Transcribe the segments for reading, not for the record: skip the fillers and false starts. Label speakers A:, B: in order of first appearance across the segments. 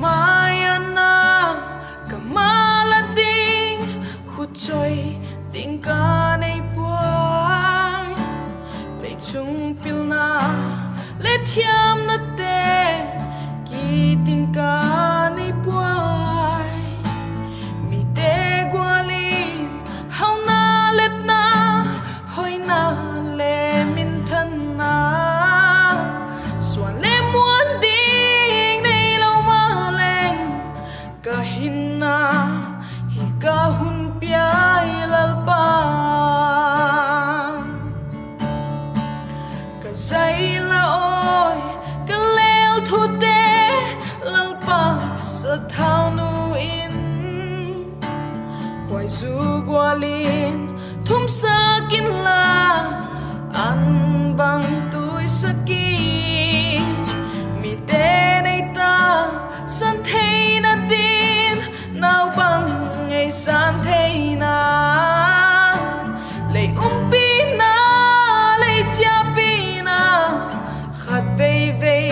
A: Mayana kamalating khutchoy ting ka nei puai lei chung pilna le thiam na te ki ting ka nei puai mi te gwalin hau na let na hoi na le min than na suan le muan ding nei lo ma leng ka hin na hi ka hun piai lal pa ka sai la oi ka leo thu te lal pa sa thao nu in quay su gwalin thum sakin la an bang tui sakin mi te nei ta san thei na tin nao bang ngày san thei na lei pi na lei chia pi na khat vei vei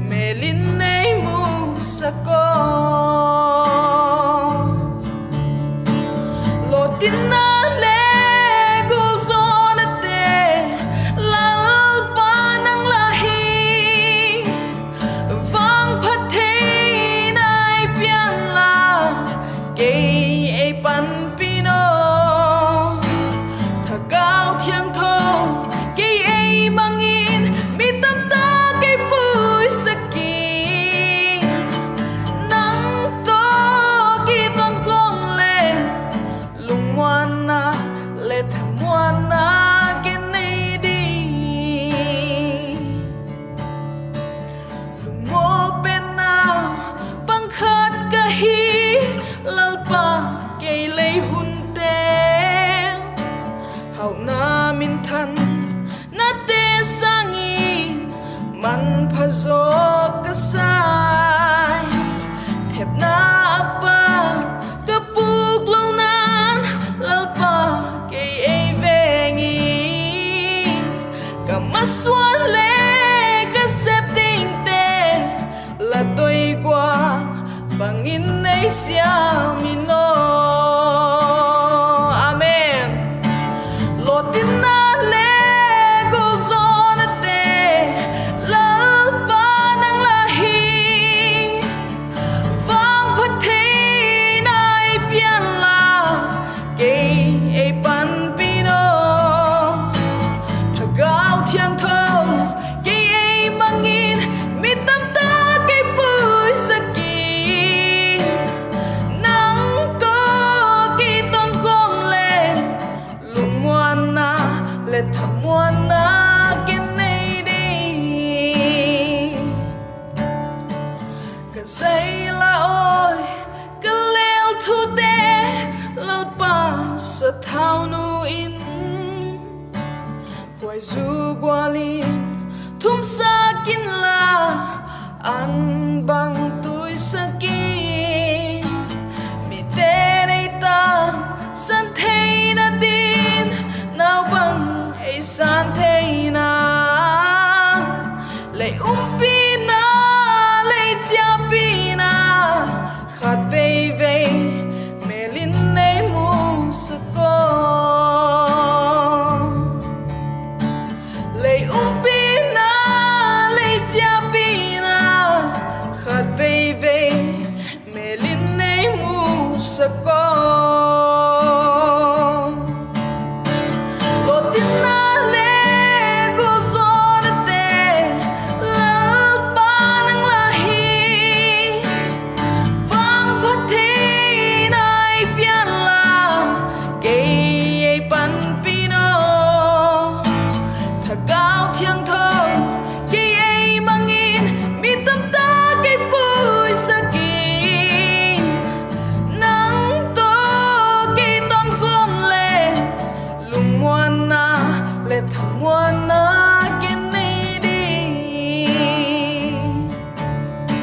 A: me lin nei mu sako lo tin na le gul zon te lal pa nang lahi vang phat thei nai pian la ke ai pan pino tha cao thiang tho ke ai mangin mi tam ta ke pui sakin nang to ki ton klom le lung wana le tham wana ke nei di lung mo pen na pang khat ka hi lal pa ke lei hun te hau na min than na te sangi man pha zo ka sai thep na apa ka puk lo nan lal pa ke ai vengi ka maswan le ka sep ding te la toi kwa bangin nei sia mi no amen lo tin na le gul zon te lal pa nang lahi vang phat thei nai pian la ke ai pan pino tha gao thiang thong ke ai mangin mi tam ta ke pui sakin nang to ki ton klom le lung wana le tham wana ke nei di ka sai la oi ka leo thu te lal pa sa thao nu in quay du gwalin thum sakin la an bang tui sakin mi te nei ta san thei na din nao bang ai san thei na lei pi na lei chia pi na khat vei vei me lin nei mu sako lei pi na lei chia pi na khat vei vei me lin nei mu sako